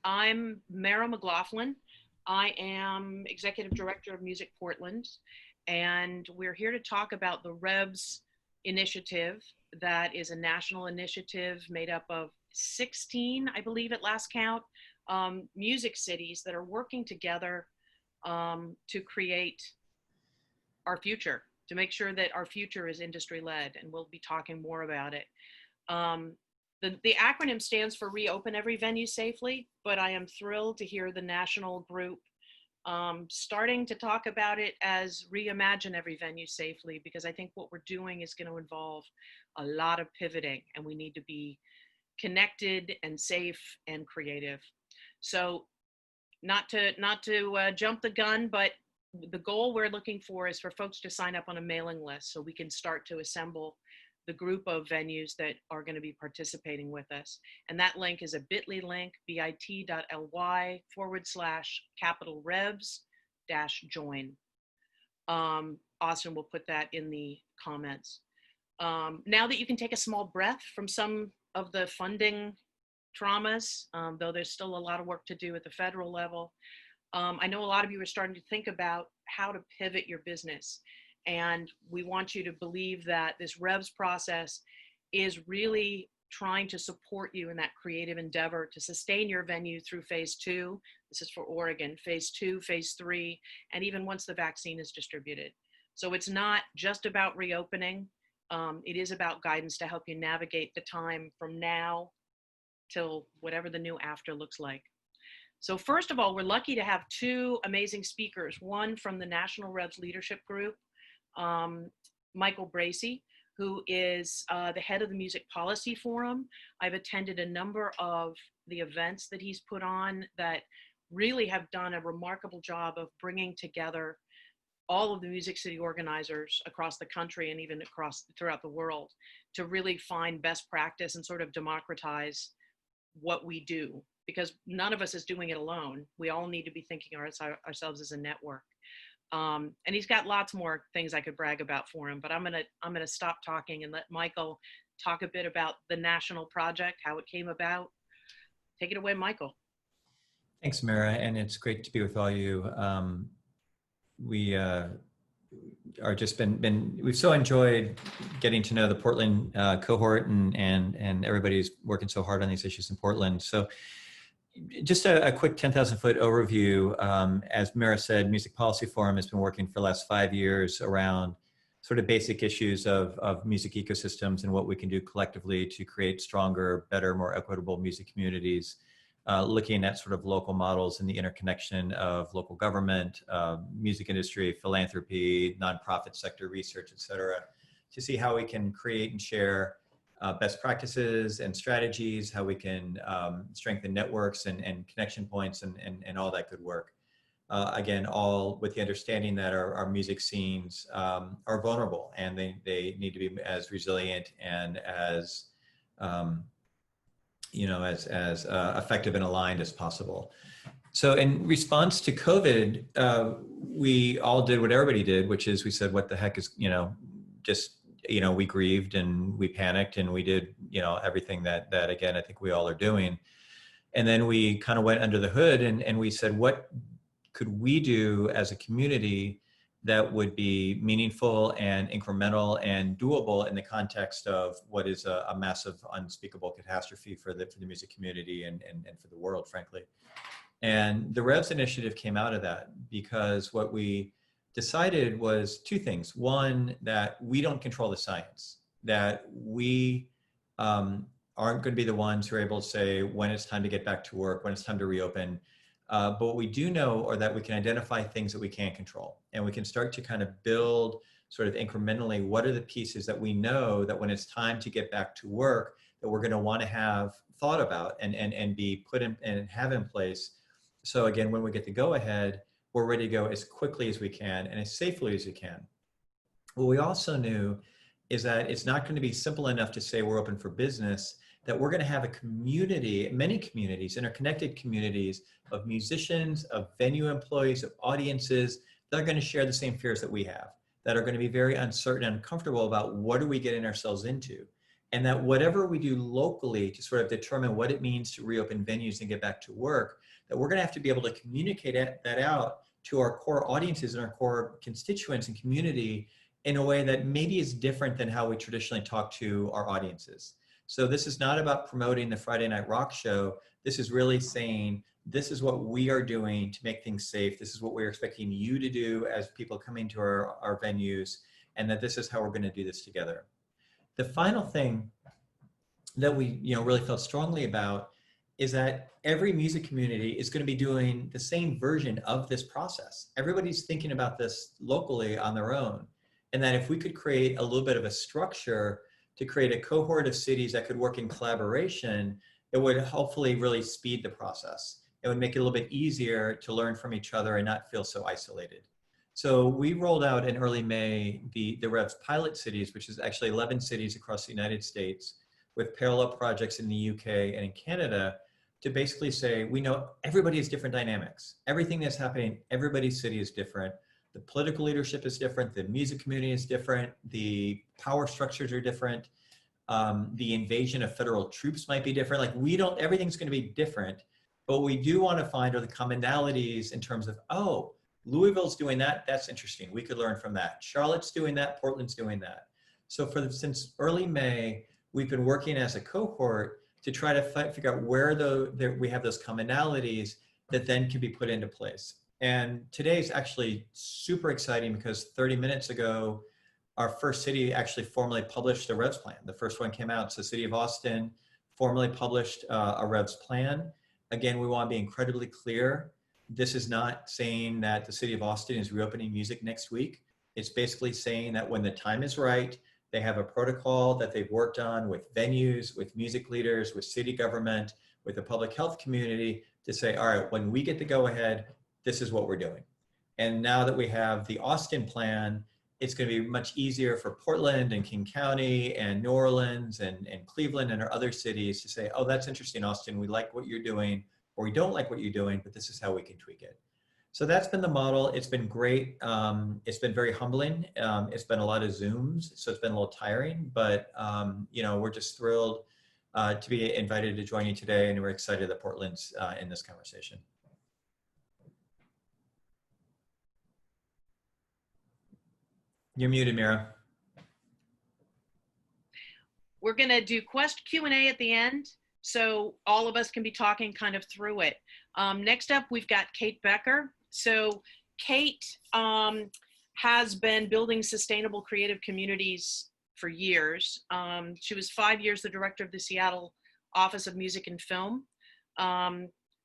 I'm Mara McLaughlin. I am Executive Director of Music Portland, and we're here to talk about the REVS initiative. That is a national initiative made up of 16, I believe at last count, music cities that are working together to create our future, to make sure that our future is industry led, and we'll be talking more about it. Um, the acronym stands for Reopen Every Venue Safely, but I am thrilled to hear the national group starting to talk about it as Reimagine Every Venue Safely, because I think what we're doing is going to involve a lot of pivoting, and we need to be connected and safe and creative. So not to jump the gun, but the goal we're looking for is for folks to sign up on a mailing list so we can start to assemble the group of venues that are going to be participating with us. And that link is a bit.ly link, bit.ly/capital revs -join. Austin will put that in the comments. Now that you can take a small breath from some of the funding traumas, though there's still a lot of work to do at the federal level, I know a lot of you are starting to think about how to pivot your business. And we want you to believe that this REVS process is really trying to support you in that creative endeavor to sustain your venue through phase 2. This is for Oregon, phase 2, phase 3, and even once the vaccine is distributed. So it's not just about reopening. It is about guidance to help you navigate the time from now till whatever the new after looks like. So first of all, we're lucky to have two amazing speakers, one from the National REVS Leadership Group, Michael Bracey, who is the head of the Music Policy Forum. I've attended a number of the events that he's put on that really have done a remarkable job of bringing together all of the music city organizers across the country and even throughout the world to really find best practice and sort of democratize what we do, because none of us is doing it alone. We all need to be thinking ourselves as a network. And he's got lots more things I could brag about for him, but I'm gonna stop talking and let Michael talk a bit about the national project, how it came about. Take it away, Michael. Thanks, Mara, and it's great to be with all you. We are just we've so enjoyed getting to know the Portland cohort and everybody's working so hard on these issues in Portland. So just a quick 10,000 foot overview. As Mara said, Music Policy Forum has been working for the last 5 years around sort of basic issues of music ecosystems and what we can do collectively to create stronger, better, more equitable music communities. Looking at sort of local models and the interconnection of local government, music industry, philanthropy, nonprofit sector research, et cetera, to see how we can create and share best practices and strategies, how we can strengthen networks and connection points and all that good work. Again, all with the understanding that our music scenes are vulnerable and they need to be as resilient and as as effective and aligned as possible. So in response to COVID, we all did what everybody did, which is we said, what the heck is, we grieved and we panicked and we did, everything that again, I think we all are doing. And then we kind of went under the hood and we said, what could we do as a community that would be meaningful and incremental and doable in the context of what is a massive, unspeakable catastrophe for the music community and for the world, frankly. And the REVS initiative came out of that because what we decided was two things. One, that we don't control the science, that we aren't going to be the ones who are able to say when it's time to get back to work, when it's time to reopen. But what we do know are that we can identify things that we can't control. And we can start to kind of build sort of incrementally, what are the pieces that we know that when it's time to get back to work, that we're going to want to have thought about and be put in and have in place. So again, when we get the go ahead, we're ready to go as quickly as we can and as safely as we can. What we also knew is that it's not going to be simple enough to say we're open for business, that we're going to have a community, many communities, interconnected communities of musicians, of venue employees, of audiences that are going to share the same fears that we have, that are going to be very uncertain and uncomfortable about what are we getting ourselves into. and that whatever we do locally to sort of determine what it means to reopen venues and get back to work, that we're going to have to be able to communicate that out to our core audiences and our core constituents and community in a way that maybe is different than how we traditionally talk to our audiences. So this is not about promoting the Friday Night Rock show. This is really saying, this is what we are doing to make things safe. This is what we're expecting you to do as people come into our venues, and that this is how we're going to do this together. The final thing that we really felt strongly about is that every music community is going to be doing the same version of this process. Everybody's thinking about this locally on their own. And that if we could create a little bit of a structure to create a cohort of cities that could work in collaboration, it would hopefully really speed the process. It would make it a little bit easier to learn from each other and not feel so isolated. So we rolled out in early May the REVS pilot cities, which is actually 11 cities across the United States with parallel projects in the UK and in Canada, to basically say, we know everybody has different dynamics. Everything that's happening, everybody's city is different. The political leadership is different. The music community is different. The power structures are different. The invasion of federal troops might be different. Like everything's going to be different, but we do want to find are the commonalities in terms of, oh, Louisville's doing that. That's interesting. We could learn from that. Charlotte's doing that. Portland's doing that. So since early May, we've been working as a cohort to try to figure out where we have those commonalities that then can be put into place. And today is actually super exciting because 30 minutes ago, our first city actually formally published a REVS plan. The first one came out. So the city of Austin formally published a REVS plan. Again, we want to be incredibly clear. This is not saying that the city of Austin is reopening music next week. It's basically saying that when the time is right, they have a protocol that they've worked on with venues, with music leaders, with city government, with the public health community to say, all right, when we get the go ahead, this is what we're doing. And now that we have the Austin plan, it's going to be much easier for Portland and King County and New Orleans and Cleveland and our other cities to say, oh, that's interesting, Austin. We like what you're doing, or we don't like what you're doing, but this is how we can tweak it. So that's been the model. It's been great. It's been very humbling. It's been a lot of Zooms, so it's been a little tiring, but we're just thrilled to be invited to join you today, and we're excited that Portland's in this conversation. You're muted, Mira. We're going to do Q&A at the end, so all of us can be talking kind of through it. Next up, we've got Kate Becker. So Kate has been building sustainable creative communities for years. She was 5 years the director of the Seattle Office of Music and Film.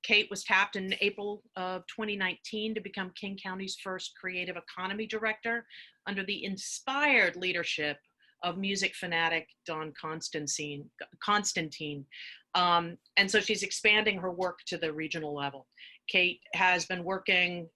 Kate was tapped in April of 2019 to become King County's first creative economy director under the inspired leadership of music fanatic Don Constantine. And so she's expanding her work to the regional level. Kate has been working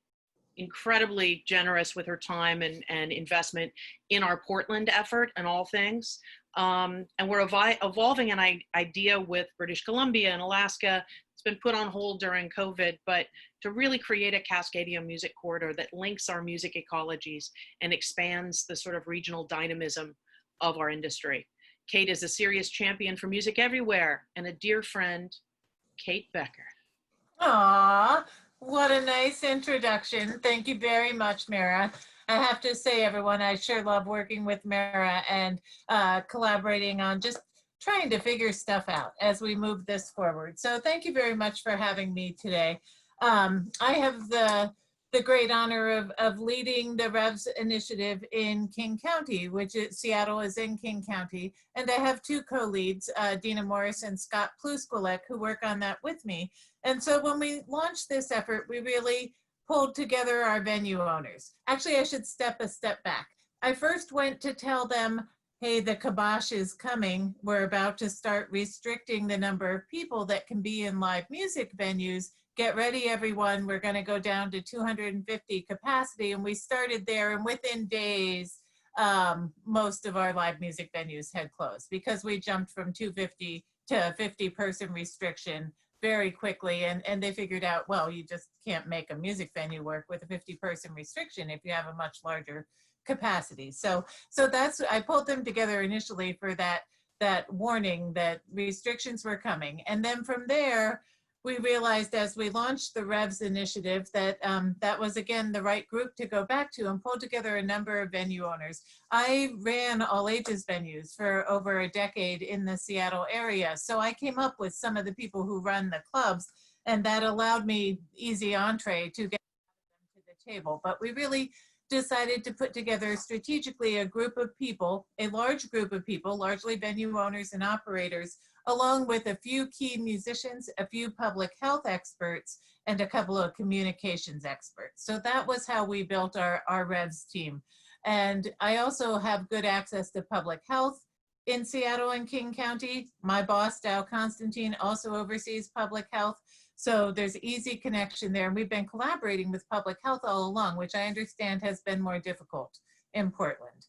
incredibly generous with her time and investment in our Portland effort and all things. And we're evolving an idea with British Columbia and Alaska. It's been put on hold during COVID, but to really create a Cascadia music corridor that links our music ecologies and expands the sort of regional dynamism of our industry. Kate is a serious champion for music everywhere and a dear friend, Kate Becker. Aw, what a nice introduction. Thank you very much, Mara. I have to say, everyone, I sure love working with Mara and collaborating on just trying to figure stuff out as we move this forward. So thank you very much for having me today. I have the great honor of leading the REVS initiative in King County, Seattle is in King County. And I have two co-leads, Dina Morris and Scott Plusquilek, who work on that with me. And so when we launched this effort, we really pulled together our venue owners. Actually, I should step a step back. I first went to tell them, hey, the kibosh is coming. We're about to start restricting the number of people that can be in live music venues. Get ready, everyone. We're going to go down to 250 capacity. And we started there, and within days, most of our live music venues had closed because we jumped from 250 to a 50-person restriction very quickly. And they figured out, well, you just can't make a music venue work with a 50-person restriction if you have a much larger capacity. So I pulled them together initially for that that warning that restrictions were coming. And then from there, we realized as we launched the REVS initiative that that was, again, the right group to go back to and pull together a number of venue owners. I ran all ages venues for over a decade in the Seattle area. So I came up with some of the people who run the clubs, and that allowed me easy entree to get them to the table. But we really decided to put together strategically a group of people, a large group of people, largely venue owners and operators, along with a few key musicians, a few public health experts, and a couple of communications experts. So that was how we built our REVS team. And I also have good access to public health in Seattle and King County. My boss, Dow Constantine, also oversees public health. So there's easy connection there. And we've been collaborating with public health all along, which I understand has been more difficult in Portland.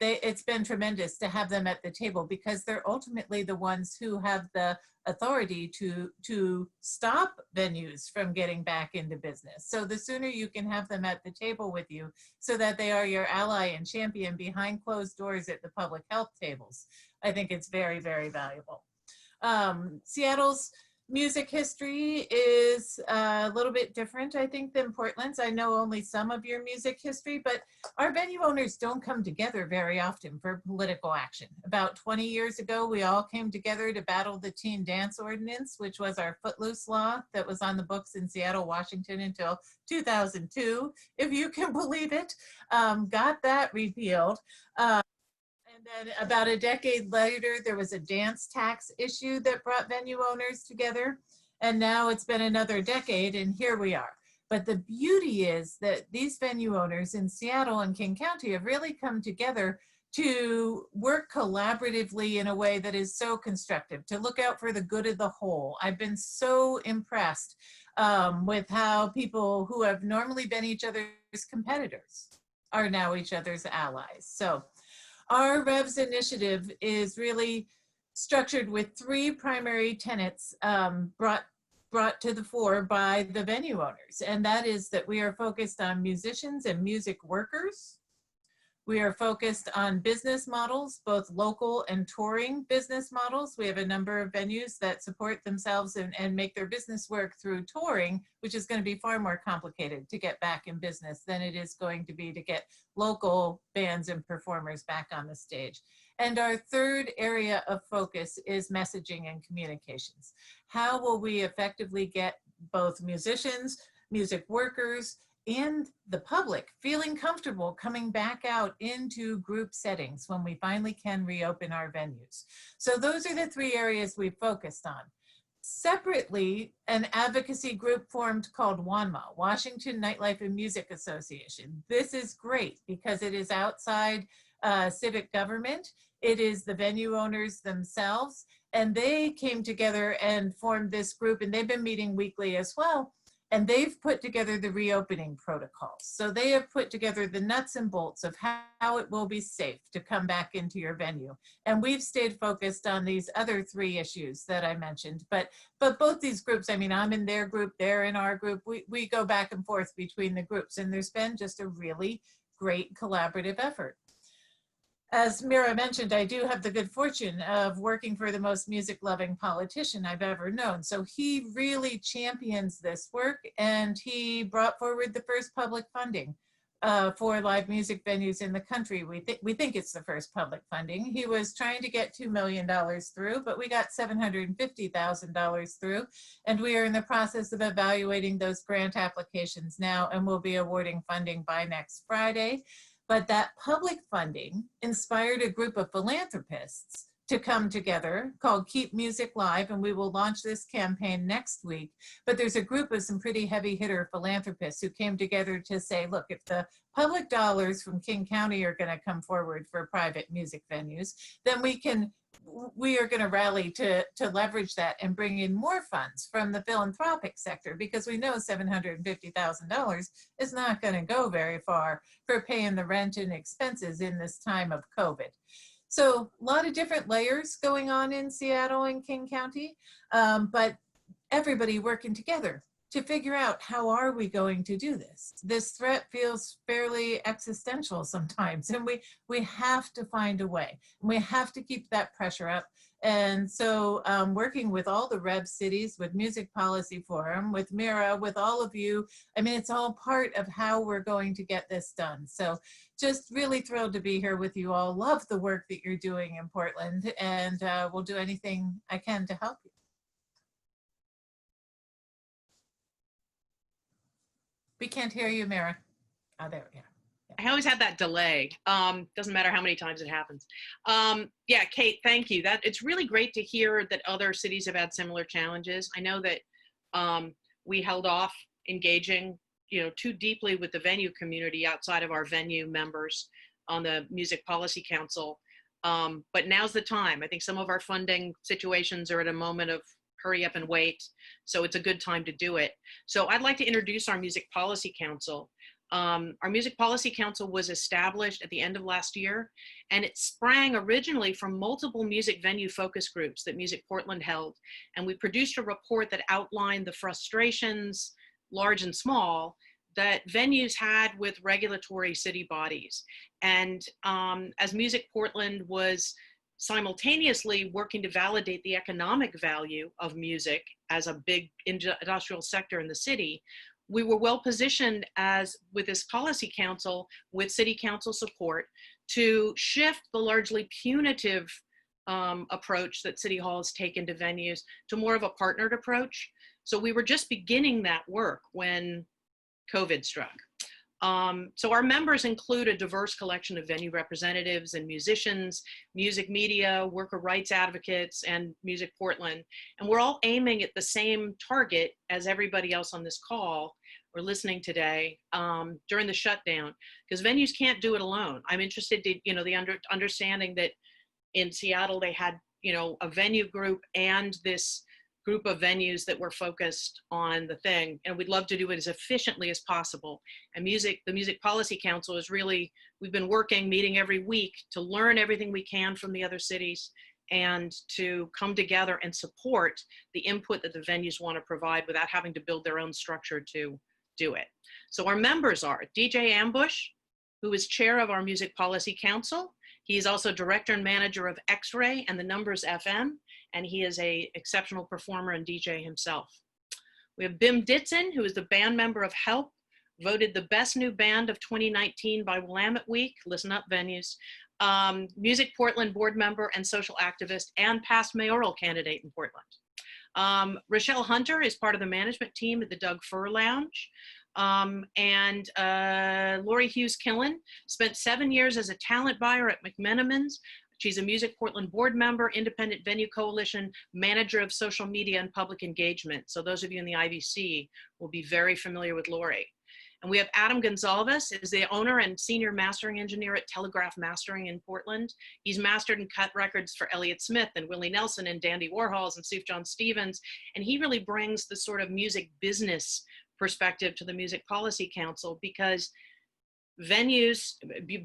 It's been tremendous to have them at the table because they're ultimately the ones who have the authority to stop venues from getting back into business. So the sooner you can have them at the table with you so that they are your ally and champion behind closed doors at the public health tables, I think it's very, very valuable. Seattle's music history is a little bit different, I think, than Portland's. I know only some of your music history, but our venue owners don't come together very often for political action. About 20 years ago, we all came together to battle the teen dance ordinance, which was our footloose law that was on the books in Seattle, Washington until 2002, if you can believe it. Got that repealed. And then about a decade later, there was a dance tax issue that brought venue owners together. And now it's been another decade, and here we are. But the beauty is that these venue owners in Seattle and King County have really come together to work collaboratively in a way that is so constructive, to look out for the good of the whole. I've been so impressed with how people who have normally been each other's competitors are now each other's allies. So our REVS initiative is really structured with three primary tenets brought to the fore by the venue owners. And that is that we are focused on musicians and music workers. We are focused on business models, both local and touring business models. We have a number of venues that support themselves and make their business work through touring, which is going to be far more complicated to get back in business than it is going to be to get local bands and performers back on the stage. And our third area of focus is messaging and communications. How will we effectively get both musicians, music workers, and the public feeling comfortable coming back out into group settings when we finally can reopen our venues? So those are the three areas we focused on. Separately, an advocacy group formed called WANMA, Washington Nightlife and Music Association. This is great because it is outside civic government. It is the venue owners themselves, and they came together and formed this group, and they've been meeting weekly as well. And they've put together the reopening protocols. So they have put together the nuts and bolts of how it will be safe to come back into your venue. And we've stayed focused on these other three issues that I mentioned. But both these groups, I mean, I'm in their group, they're in our group. We go back and forth between the groups, and there's been just a really great collaborative effort. As Mira mentioned, I do have the good fortune of working for the most music-loving politician I've ever known. So he really champions this work, and he brought forward the first public funding for live music venues in the country. We think it's the first public funding. He was trying to get $2 million through, but we got $750,000 through, and we are in the process of evaluating those grant applications now, and we'll be awarding funding by next Friday. But that public funding inspired a group of philanthropists to come together called Keep Music Live, and we will launch this campaign next week. But there's a group of some pretty heavy hitter philanthropists who came together to say, look, if the public dollars from King County are going to come forward for private music venues, then we are going to rally to leverage that and bring in more funds from the philanthropic sector, because we know $750,000 is not going to go very far for paying the rent and expenses in this time of COVID. So a lot of different layers going on in Seattle and King County, but everybody working together to figure out how are we going to do this. This threat feels fairly existential sometimes, and we have to find a way. We have to keep that pressure up. And so working with all the REV cities, with Music Policy Forum, with Mira, with all of you, I mean, it's all part of how we're going to get this done. So just really thrilled to be here with you all. Love the work that you're doing in Portland, and we'll do anything I can to help you. We can't hear you, Mira. Oh, there we are. I always have that delay. Doesn't matter how many times it happens. Yeah, Kate, thank you. It's really great to hear that other cities have had similar challenges. I know that we held off engaging, too deeply with the venue community outside of our venue members on the Music Policy Council. But now's the time. I think some of our funding situations are at a moment of hurry up and wait. So it's a good time to do it. So I'd like to introduce our Music Policy Council. Our Music Policy Council was established at the end of last year, and it sprang originally from multiple music venue focus groups that Music Portland held. And we produced a report that outlined the frustrations, large and small, that venues had with regulatory city bodies. And as Music Portland was simultaneously working to validate the economic value of music as a big industrial sector in the city, we were well positioned as with this policy council, with city council support, to shift the largely punitive approach that City Hall has taken to venues to more of a partnered approach. So we were just beginning that work when COVID struck. So our members include a diverse collection of venue representatives and musicians, music media, worker rights advocates, and Music Portland. And we're all aiming at the same target as everybody else on this call or listening today during the shutdown, because venues can't do it alone. I'm interested to, the understanding that in Seattle, they had, a venue group and this group of venues that were focused on the thing, and we'd love to do it as efficiently as possible. And the Music Policy Council is really, we've been meeting every week to learn everything we can from the other cities and to come together and support the input that the venues want to provide without having to build their own structure to do it. So our members are DJ Ambush, who is chair of our Music Policy Council. He is also director and manager of X-Ray and the Numbers FM, and he is an exceptional performer and DJ himself. We have Bim Ditson, who is the band member of Help, voted the best new band of 2019 by Willamette Week. Listen up, venues. Music Portland board member and social activist and past mayoral candidate in Portland. Rochelle Hunter is part of the management team at the Doug Fur Lounge. And Lori Hughes-Killen spent 7 years as a talent buyer at McMenamins. She's a Music Portland board member, Independent Venue Coalition, manager of social media and public engagement. So those of you in the IVC will be very familiar with Lori. And we have Adam Gonzalez, is the owner and senior mastering engineer at Telegraph Mastering in Portland. He's mastered and cut records for Elliott Smith and Willie Nelson and Dandy Warhols and Suf John Stevens. And he really brings the sort of music business perspective to the Music Policy Council, because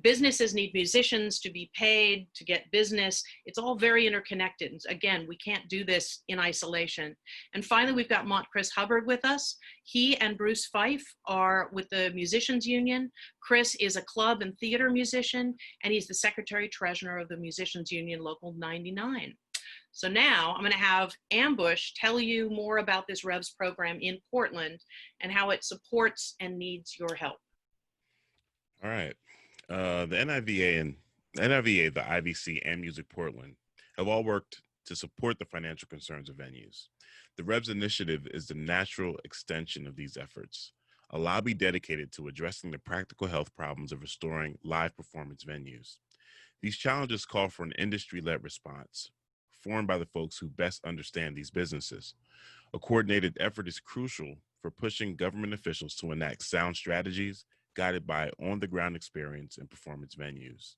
businesses need musicians to be paid, to get business. It's all very interconnected. And again, we can't do this in isolation. And finally, we've got Chris Hubbard with us. He and Bruce Fife are with the Musicians Union. Chris is a club and theater musician, and he's the secretary treasurer of the Musicians Union Local 99. So now I'm going to have Ambush tell you more about this REVS program in Portland and how it supports and needs your help. All right. The NIVA, the IVC, and Music Portland have all worked to support the financial concerns of venues. The REVS initiative is the natural extension of these efforts, a lobby dedicated to addressing the practical health problems of restoring live performance venues. These challenges call for an industry-led response, formed by the folks who best understand these businesses. A coordinated effort is crucial for pushing government officials to enact sound strategies guided by on-the-ground experience in performance venues.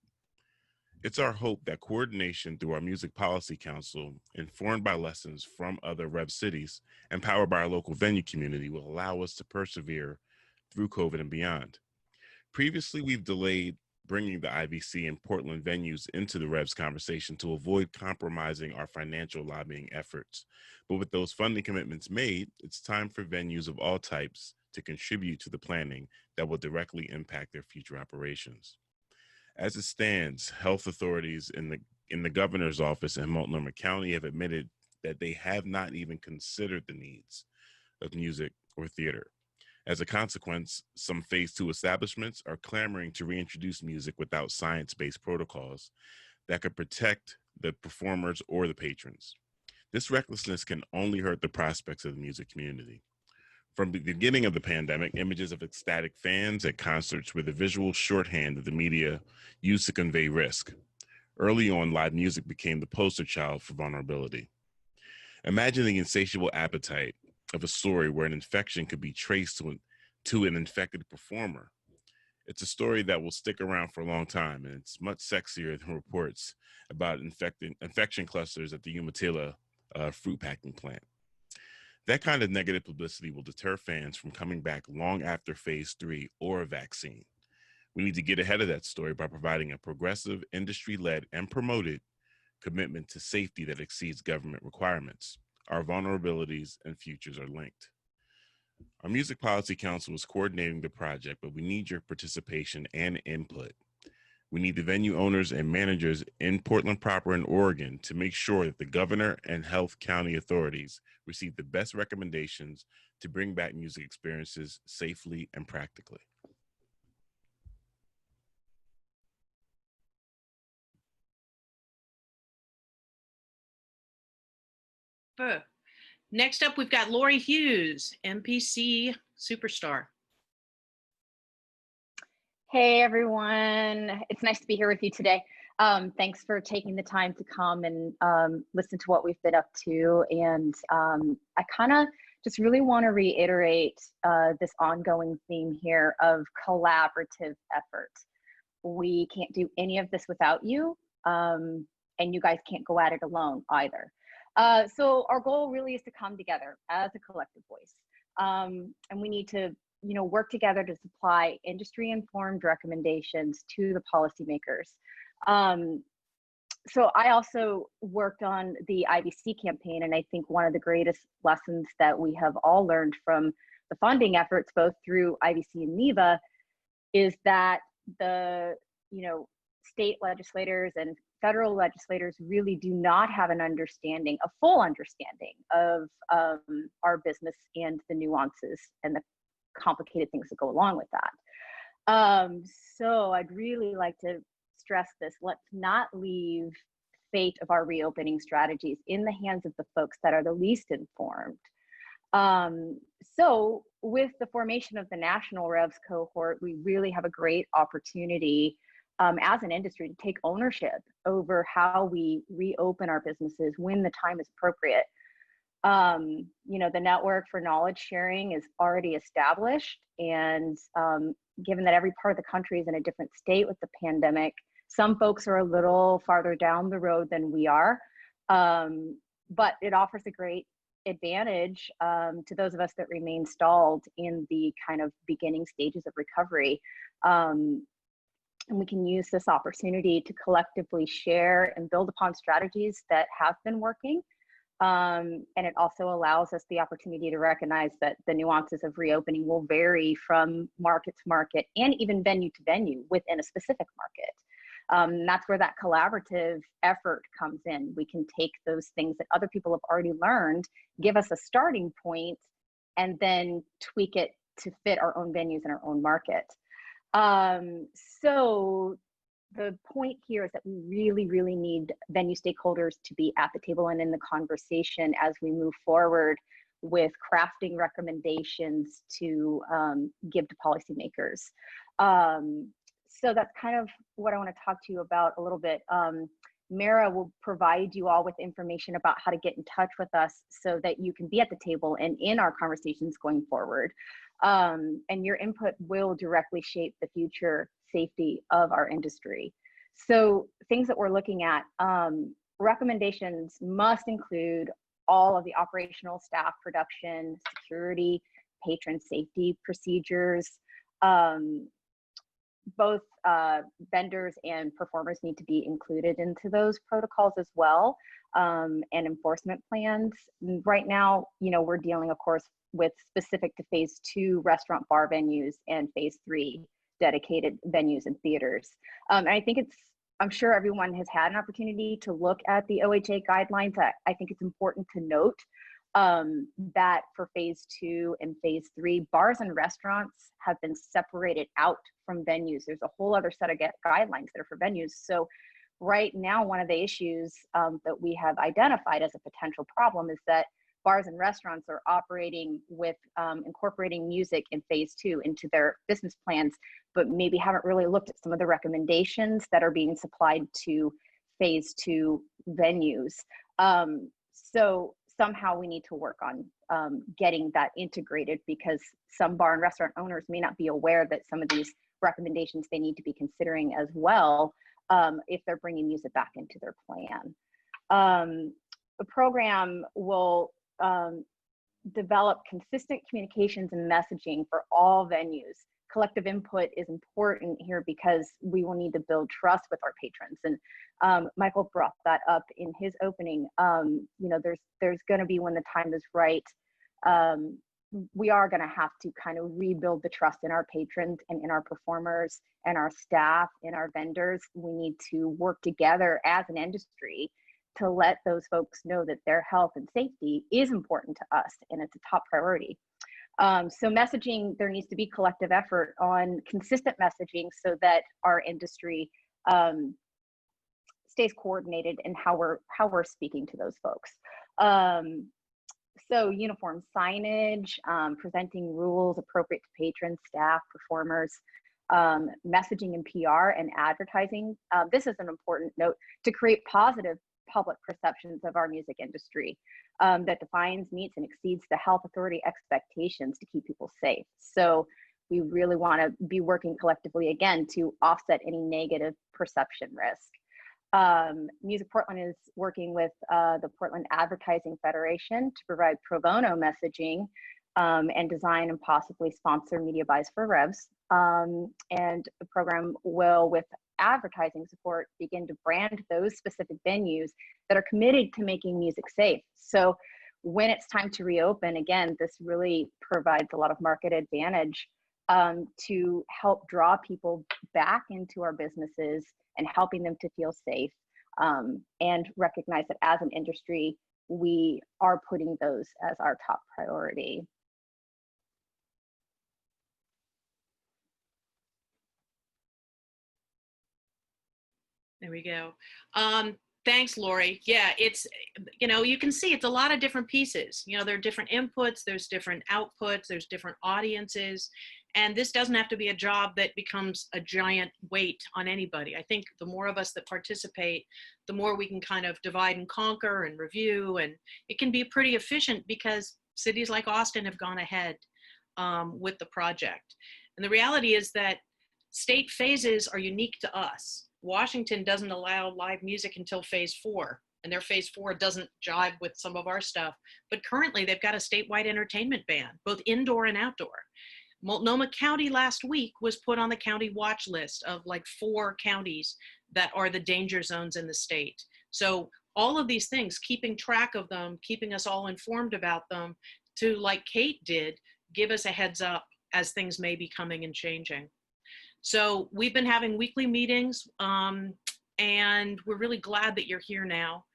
It's our hope that coordination through our Music Policy Council, informed by lessons from other REV cities and powered by our local venue community, will allow us to persevere through COVID and beyond. Previously, we've delayed bringing the IBC and Portland venues into the REVS conversation to avoid compromising our financial lobbying efforts. But with those funding commitments made, it's time for venues of all types to contribute to the planning that will directly impact their future operations. As it stands, health authorities in the governor's office in Multnomah County have admitted that they have not even considered the needs of music or theater. As a consequence, some phase 2 establishments are clamoring to reintroduce music without science-based protocols that could protect the performers or the patrons. This recklessness can only hurt the prospects of the music community. From the beginning of the pandemic, images of ecstatic fans at concerts were the visual shorthand that the media used to convey risk. Early on, live music became the poster child for vulnerability. Imagine the insatiable appetite of a story where an infection could be traced to an infected performer. It's a story that will stick around for a long time, and it's much sexier than reports about infection clusters at the Umatilla fruit packing plant. That kind of negative publicity will deter fans from coming back long after phase 3 or a vaccine. We need to get ahead of that story by providing a progressive, industry-led, and promoted commitment to safety that exceeds government requirements. Our vulnerabilities and futures are linked. Our Music Policy Council is coordinating the project, but we need your participation and input. We need the venue owners and managers in Portland proper and Oregon to make sure that the governor and health county authorities receive the best recommendations to bring back music experiences safely and practically. Next up, we've got Lori Hughes, MPC superstar. Hey everyone, it's nice to be here with you today. Thanks for taking the time to come and listen to what we've been up to. And I kind of just really want to reiterate this ongoing theme here of collaborative effort. We can't do any of this without you, and you guys can't go at it alone either. So our goal really is to come together as a collective voice. And we need to work together to supply industry-informed recommendations to the policymakers. So I also worked on the IBC campaign, and I think one of the greatest lessons that we have all learned from the funding efforts, both through IBC and NEVA, is that the state legislators and federal legislators really do not have a full understanding of our business and the nuances and the complicated things that go along with that. So I'd really like to stress this. Let's not leave fate of our reopening strategies in the hands of the folks that are the least informed. So with the formation of the national REVS cohort, we really have a great opportunity as an industry to take ownership over how we reopen our businesses when the time is appropriate. The network for knowledge sharing is already established, and given that every part of the country is in a different state with the pandemic, some folks are a little farther down the road than we are, but it offers a great advantage to those of us that remain stalled in the kind of beginning stages of recovery. And we can use this opportunity to collectively share and build upon strategies that have been working. And it also allows us the opportunity to recognize that the nuances of reopening will vary from market to market and even venue to venue within a specific market. That's where that collaborative effort comes in. We can take those things that other people have already learned, give us a starting point, and then tweak it to fit our own venues and our own market. So the point here is that we really, really need venue stakeholders to be at the table and in the conversation as we move forward with crafting recommendations to give to policymakers. So that's kind of what I want to talk to you about a little bit. Mara will provide you all with information about how to get in touch with us so that you can be at the table and in our conversations going forward. And your input will directly shape the future safety of our industry. So things that we're looking at, recommendations must include all of the operational, staff, production, security, patron safety procedures. both vendors and performers need to be included into those protocols as well, and enforcement plans. Right now, we're dealing, of course, with specific to phase 2 restaurant bar venues and phase 3 dedicated venues and theaters. And I think I'm sure everyone has had an opportunity to look at the OHA guidelines. I think it's important to note that for phase 2 and phase 3, bars and restaurants have been separated out from venues. There's a whole other set of guidelines that are for venues. So right now, one of the issues that we have identified as a potential problem is that bars and restaurants are operating with incorporating music in phase 2 into their business plans, but maybe haven't really looked at some of the recommendations that are being supplied to phase 2 venues. So somehow we need to work on getting that integrated, because some bar and restaurant owners may not be aware that some of these recommendations they need to be considering as well if they're bringing music back into their plan. The program will develop consistent communications and messaging for all venues. Collective input is important here because we will need to build trust with our patrons. And Michael brought that up in his opening. There's going to be, when the time is right, we are going to have to kind of rebuild the trust in our patrons and in our performers and our staff and our vendors. We need to work together as an industry to let those folks know that their health and safety is important to us and it's a top priority. So messaging, there needs to be collective effort on consistent messaging so that our industry stays coordinated in how we're speaking to those folks. So uniform signage, presenting rules appropriate to patrons, staff, performers, messaging and PR and advertising. This is an important note to create positive public perceptions of our music industry that defines, meets, and exceeds the health authority expectations to keep people safe. So we really want to be working collectively again to offset any negative perception risk. Music Portland is working with the Portland Advertising Federation to provide pro bono messaging and design and possibly sponsor media buys for REVS. And the program will, with advertising support, begin to brand those specific venues that are committed to making music safe. So when it's time to reopen, again, this really provides a lot of market advantage to help draw people back into our businesses and helping them to feel safe, and recognize that as an industry, we are putting those as our top priority. There we go. Thanks, Lori. Yeah, it's, you can see it's a lot of different pieces. There are different inputs, there's different outputs, there's different audiences. And this doesn't have to be a job that becomes a giant weight on anybody. I think the more of us that participate, the more we can kind of divide and conquer and review. And it can be pretty efficient because cities like Austin have gone ahead with the project. And the reality is that state phases are unique to us. Washington doesn't allow live music until phase 4, and their phase 4 doesn't jive with some of our stuff. But currently they've got a statewide entertainment ban, both indoor and outdoor. Multnomah County last week was put on the county watch list of like 4 counties that are the danger zones in the state. So all of these things, keeping track of them, keeping us all informed about them, to, like Kate did, give us a heads up as things may be coming and changing. So we've been having weekly meetings, and we're really glad that you're here now.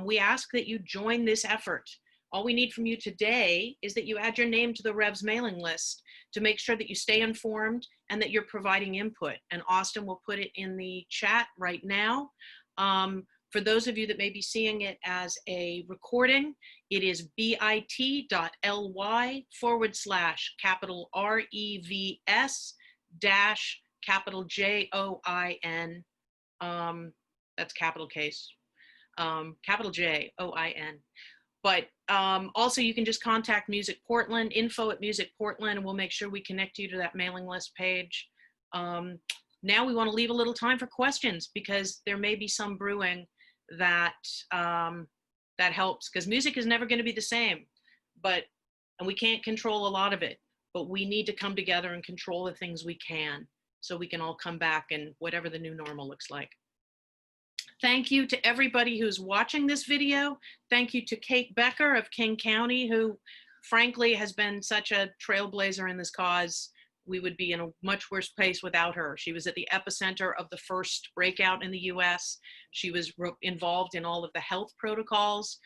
We ask that you join this effort. All we need from you today is that you add your name to the REVS mailing list to make sure that you stay informed and that you're providing input. And Austin will put it in the chat right now. For those of you that may be seeing it as a recording, it is bit.ly/capital REVS dash capital JOIN. That's capital case, capital JOIN. But also you can just contact Music Portland, info@Music Portland, and we'll make sure we connect you to that mailing list page. Now we want to leave a little time for questions, because there may be some brewing that that helps, because music is never going to be the same, and we can't control a lot of it, but we need to come together and control the things we can. so we can all come back and whatever the new normal looks like. Thank you to everybody who's watching this video. Thank you to Kate Becker of King County, who frankly has been such a trailblazer in this cause. We would be in a much worse place without her. She was at the epicenter of the first breakout in the US. She was involved in all of the health protocols,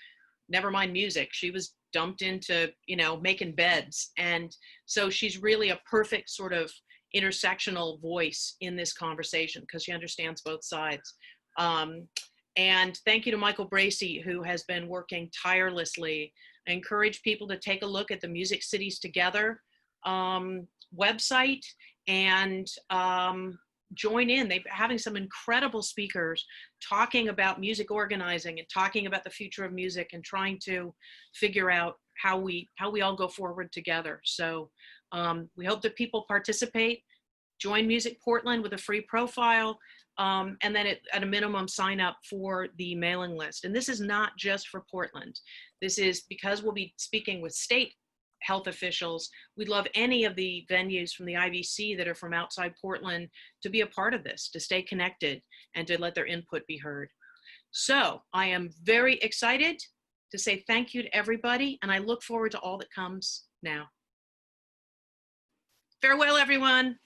never mind music. She was dumped into, you know, making beds. And so she's really a perfect sort of intersectional voice in this conversation because she understands both sides. And thank you to Michael Bracey, who has been working tirelessly. I encourage people to take a look at the Music Cities Together website and join in. They're having some incredible speakers talking about music organizing and talking about the future of music and trying to figure out how we all go forward together. So we hope that people participate. Join Music Portland with a free profile, and then at a minimum sign up for the mailing list. And this is not just for Portland. This is because we'll be speaking with state health officials. We'd love any of the venues from the IVC that are from outside Portland to be a part of this, to stay connected and to let their input be heard. So I am very excited to say thank you to everybody, and I look forward to all that comes now. Farewell, everyone.